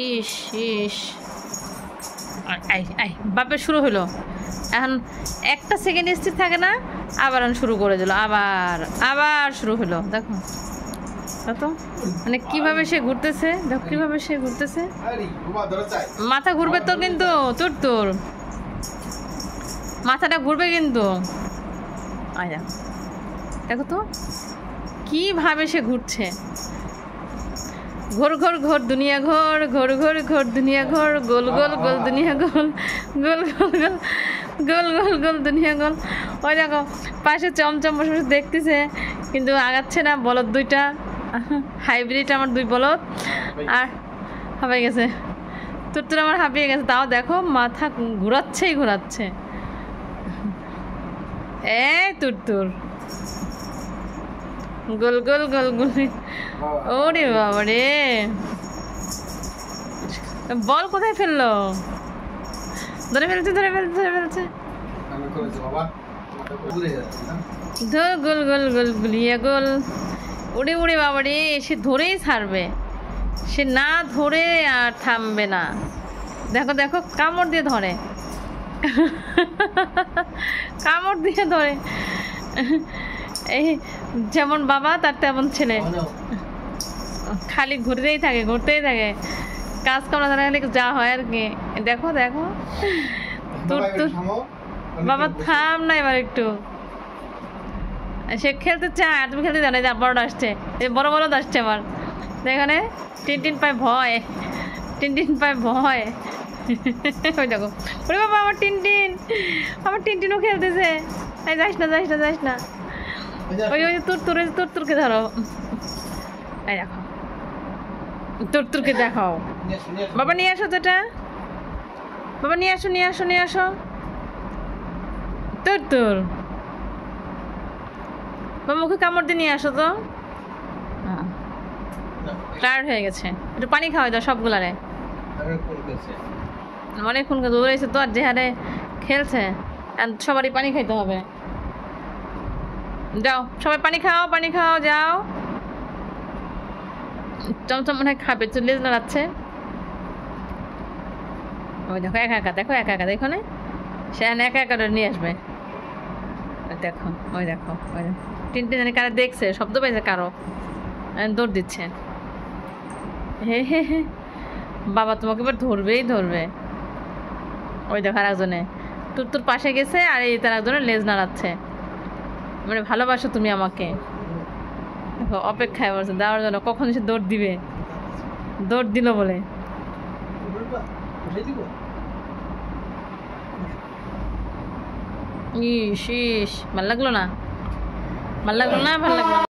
ইস ইস বাপের শুরু হলো। এখন একটা সেকেন্ড স্থির থাকে না, আবার শুরু করে দিল, আবার আবার শুরু হলো। দেখো তো মানে কিভাবে সে ঘুরতেছে, দেখো কিভাবে সে ঘুরতেছে। মাথা ঘুরবে তো, কিন্তু তোর তোর মাথাটা ঘুরবে কিন্তু। আয়া দেখো তো কিভাবে সে ঘুরছে। ঘোর ঘোর ঘোর দুনিয়া ঘোর, ঘোর ঘোর ঘোর দুনিয়া ঘোর, গোল গোল গোল দুনিয়া গোল, গোল গোল গোল গোল গোল গোল দুনিয়া গোল। ওই দেখো পাশে চমচম বসে বসে দেখতেছে, কিন্তু আগাচ্ছে না। বলদ দুইটা, হাইব্রিড আমার দুই বলদ, আর হাঁপিয়ে গেছে। তোর আমার হাঁপিয়ে গেছে, তাও দেখো মাথা ঘুরাচ্ছেই ঘুরাচ্ছে। তোর গোল গোল গোল গোল। ওরে বাবা রে, বল কোথায় ফেললো? ধরে ফেলছে ধরে ফেলছে ধরে ফেলছে। গোল গোল গোল গুলিয়া গোল। উড়ে উড়ে বাবা রে, সে ধরেই ছাড়বে, সে না ধরে আর থামবে না। দেখো দেখো কামড় দিয়ে ধরে, কামড় দিয়ে ধরে। এই যেমন বাবা তার তেমন ছেলে, খালি ঘুরতেই থাকে ঘুরতেই থাকে। কাজ কামড়া থাকলে যা হয় আর কি। দেখো দেখো তোর তোর বাবা থাম না এবার একটু। সে খেলতে চায়, তুমি খেলতে জানো। যে বড় আসছে, এই বড় বড় আসছে আমার এখানে। টিন পায় ভয়, টিন পায় ভয়। ওই দেখো, ওরে বাবা আমার আমার টিনও খেলতেছে। এই যাইস না যাইস না যাইস না। ওই ওই তোরকে ধরো। এই দেখো তোরকে দেখাও। বাবা নিয়ে আসো যেটা, বাবা নিয়ে আসো নিয়ে আসো নিয়ে আসো। তোর বাবা মুখে কামড় দিয়ে নিয়ে আসো তো। টায়ার্ড হয়ে গেছে, একটু পানি খাওয়াই দাও সবগুলারে। অনেকক্ষণ দৌড়াইছে তো, আর যে হারে খেলছে, আর সবারই পানি খাইতে হবে। যাও সবাই পানি খাও, পানি খাও যাও। চমচম মনে হয় খাবে, চলে নাড়াচ্ছে। ওই দেখো একা একা, দেখো একা একা, দেখো না সে একা একা নিয়ে আসবে। দেখো ওই দেখো ওই দেখো টিনটিন জানি কারে দেখছে, শব্দ পাইছে কারো, দৌড় দিচ্ছে। হে হে হে, বাবা তোমাকে এবার ধরবেই ধরবে। ওই দেখো আর একজনে তোর পাশে গেছে, আর এই তার একজনের লেজ নাড়াচ্ছে, মানে ভালোবাসো তুমি আমাকে। দেখো অপেক্ষায় বলছে দেওয়ার জন্য, কখন সে দৌড় দিবে। দৌড় দিল বলে। ইস ইস, ভাল লাগলো না, ভাল লাগলো না, ভাল লাগলো না।